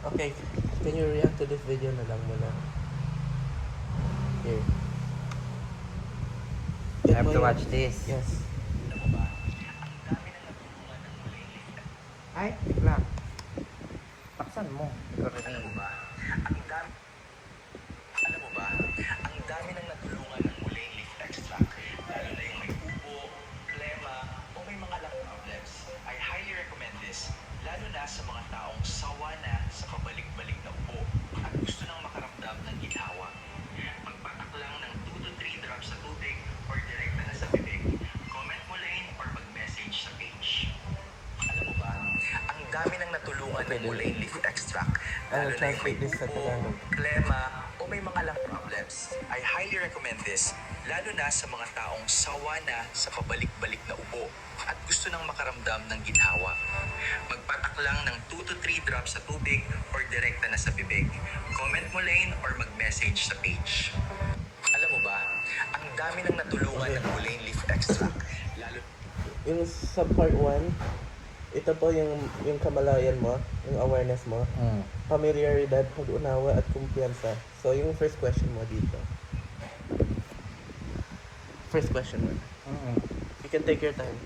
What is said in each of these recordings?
Okay, can you react to this video na lang muna? Here. I have to watch this. Yes. Ay, bigla. Paksan mo. Ikaw rin Alam mo eh. ba, ang dami, alam mo ba, ang dami nang natulungan ng Mulay Leaf Extract, lalo na yung may ubo, plema, o may mga lung problems. I highly recommend this, lalo na sa mga taong sawa na sa pabalik-balik na ubo at gusto nang makaramdam ng ginhawa. Magpatak lang ng 2 to 3 drops sa tubig or direkta na sa bibig. Comment mo lang or mag-message sa page. Alam mo ba, ang dami nang natulungan ng Mulay Leaf Extract, lalo na yung may translate this sa ubo, Tagalog. plema, o may mga lung problems. I highly recommend this, lalo na sa mga taong sawa na sa pabalik-balik na ubo at gusto nang makaramdam ng ginhawa. Magpatak lang ng 2 to 3 drops sa tubig or direkta na sa bibig. Comment mo lang or mag-message sa page. Alam mo ba, ang dami nang natulungan ng Mulay Leaf Extract, lalo Yung sa part 1, ito po yung kamalayan mo, yung awareness mo, familiaridad, pag-unawa at kumpiyansa. So, yung first question mo dito. First question mo. You can take your time.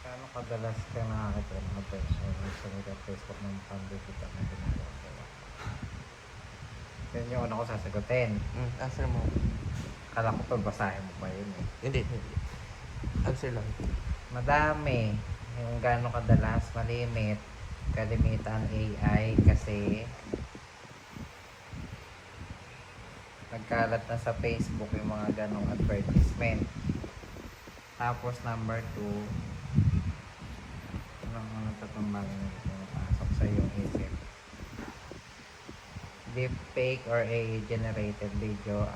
Paano kadalas ka nakakita ng mga person sa mga Facebook ng pandikita na ginagawa? Yan yung una ko sasagutin. Answer mo. Akala ko pagbasahin mo pa yun eh. Hindi. Answer lang. Madami. Yung gano'ng kadalas, malimit. Kalimitan AI kasi nagkalat na sa Facebook yung mga ganong advertisement. Tapos number 2, ano tatlong bagay na pumapasok sa iyong isip? Deepfake or AI generated video,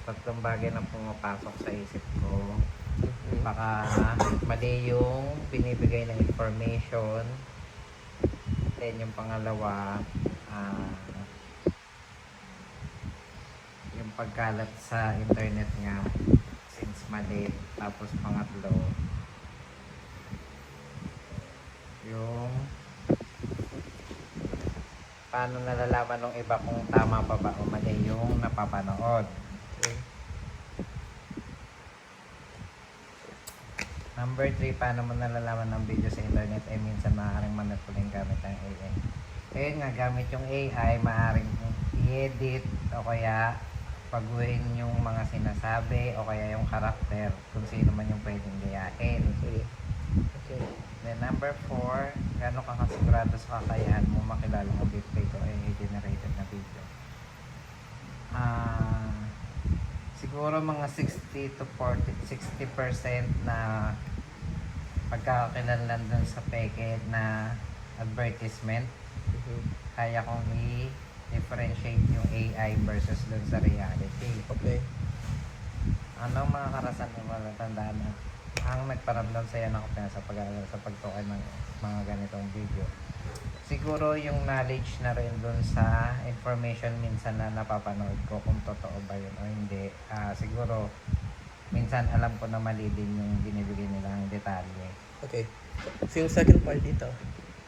tatlong bagay na pumapasok sa isip ko. Baka mali yung binibigay na information. Then yung pangalawa, yung pagkalat sa internet nga since mali. Tapos pangatlo, yung paano nalalaman ng iba kung tama pa ba o mali yung napapanood. Okay. Number 3, paano mo nalalaman ng video sa internet ay minsan maaaring manipuling gamit ng AI. Kaya nga, gamit yung AI, maaaring i-edit o kaya baguhin yung mga sinasabi o kaya yung karakter kung sino man yung pwedeng gayahin. Sige. Okay. Then number 4, gano'n ka kasigurado sa kakayahan mo makilala ng deepfake o AI generated na video. Siguro mga 60 to 60% na pagkakakilanlan dun sa peke na advertisement, kaya kong i-differentiate yung AI versus dun sa reality. Okay. Anong mga karasan mo malatandaan na ang nagparamdam sa'yo ng kumpiyansa sa pagtukay ng mga ganitong video? Siguro yung knowledge na rin dun sa information minsan na napapanood ko kung totoo ba yun o hindi. Siguro minsan alam ko na mali din yung binibigay nilang detalye. Okay. So, yung second part dito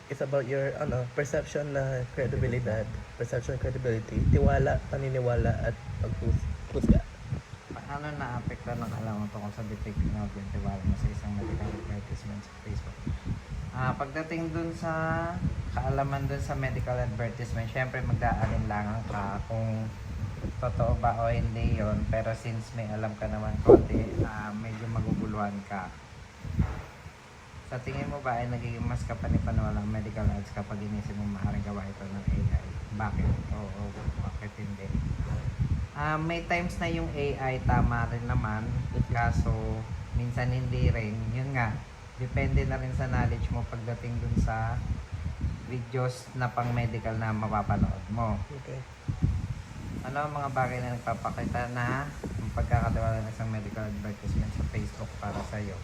is about your perception na credibility, tiwala, paniniwala, at paghusga. Paano na-apekto ng alam mo tungkol sa deepfake na yung tiwala mo sa isang medical advertisement sa Facebook? Pagdating dun sa kaalaman dun sa medical advertisement, syempre magdaalinlangan ka kung totoo ba o hindi yon. Pero since may alam ka naman konti, medyo maguguluhan ka. Sa tingin mo ba ay nagiging mas kapani-paniwala ang medical ads kapag inisip mo maaaring gawa ito ng AI? Bakit? O bakit hindi? May times na yung AI tama rin naman, kaso minsan hindi rin. Yun nga, depende na rin sa knowledge mo pagdating dun sa videos na pang medical na mapapanood mo. Okay. Ano ang mga bagay na nagpapakita na ang pagkakatiwala ng isang medical advertisement sa Facebook para sa iyo?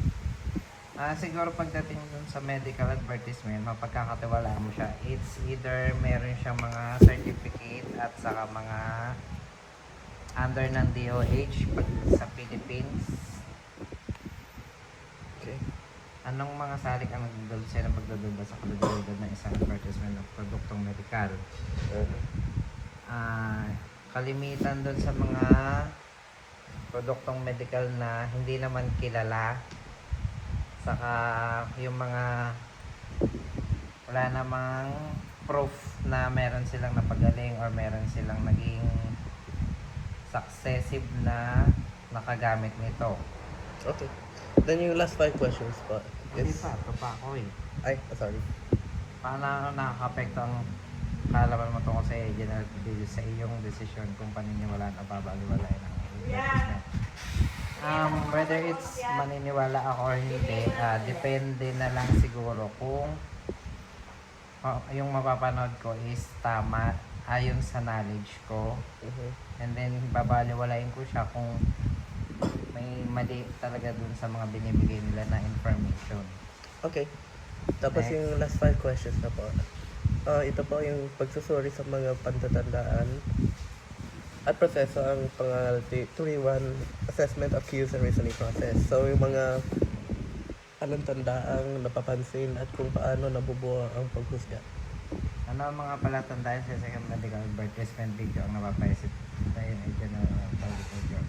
Siguro pagdating dun sa medical advertisement, mapagkakatiwalaan mo siya. It's either meron siyang mga certificate at saka mga under ng DOH pag sa Philippines. Okay. Anong mga salik ang nagdudulot sa'yo ng pagdududa sa kalidad ng isang advertisement ng produktong medikal? Kalimitan doon sa mga produktong medical na hindi naman kilala, saka yung mga wala namang proof na meron silang napagaling or meron silang naging successive na nakagamit nito. Okay. Then yung last 5 questions po Hindi is... pa, ito pa ako eh. Ay, sorry. Paano nakaka-apekto ang kaalaman mo tungkol sa general sa iyong desisyon kung paniniwalaan o babaliwalain ang advertisement? Whether it's maniniwala ako or hindi, depende na lang siguro kung yung mapapanood ko is tama ayon sa knowledge ko, and then babaliwalain ko siya kung may mali talaga dun sa mga binibigay nila na information. Okay. Tapos Next. yung last 5 questions na po. Ito po yung pagsusuri sa mga pantatandaan at proseso ang pangal 3-1 assessment of cues and reasoning process. So yung mga palantandaang napapansin at kung paano nabubuo ang paghusga. Ano ang mga palatandaan sa isang medical advertisement video ang napapaisip tayo ng general video?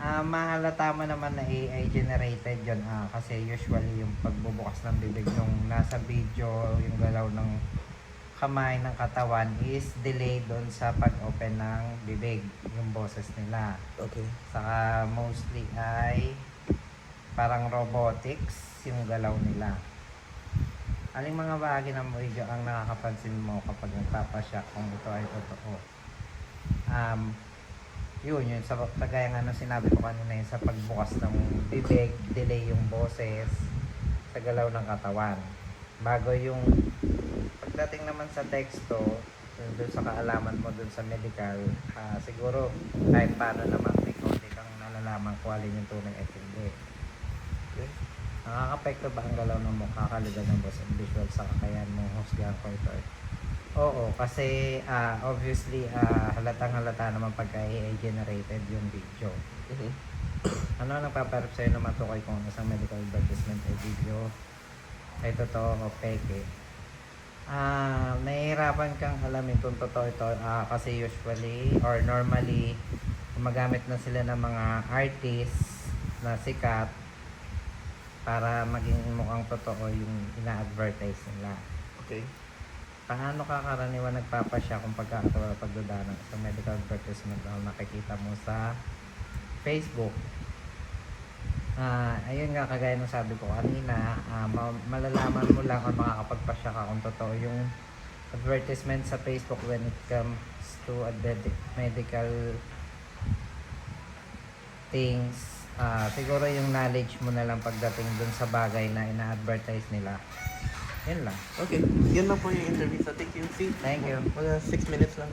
Mahalata mo naman na AI generated yun, kasi usually yung pagbubukas ng bibig nung nasa video, yung galaw ng kamay ng katawan is delay doon sa pag-open ng bibig, yung boses nila. Okay. Saka mostly ay parang robotics yung galaw nila. Aling mga bahagi ng video ang nakakapansin mo kapag nagpapasya kung ito ay totoo? Yun sa kagaya nga ng sinabi ko kanina, yun sa pagbukas ng bibig, delay yung boses sa galaw ng katawan. Bago yung pagdating naman sa teksto, dun sa kaalaman mo dun sa medical, siguro kahit paano naman may konti kang nalalaman kung alin yung tunay at hindi. Okay. Nakaka-apekto ba ang galaw ng mukha, kalidad ng boss and visual sa kakayahan mo husgahan ko ito? Oo, kasi obviously halatang-halata naman pagka AI generated yung video. Ano ang nagpaparap sa'yo na matukoy kung isang medical advertisement ay video ay totoo o peke? Nahihirapan kang alamin kung totoo ito, kasi usually or normally gumagamit na sila ng mga artists na sikat para maging mukhang totoo yung ina-advertise nila. Okay. Paano ka karaniwan nagpapasya kung pagduda ng isang medical advertisement na nakikita mo sa Facebook? Ayun nga, kagaya ng sabi ko kanina, malalaman mo lang o makakapagpasya ka kung totoo yung advertisement sa Facebook when it comes to medical things. Siguro yung knowledge mo na lang pagdating dun sa bagay na ina-advertise nila. Yun lang. Okay. Yun lang po yung interview. So thank you. See? Thank you. Mga 6 minutes lang.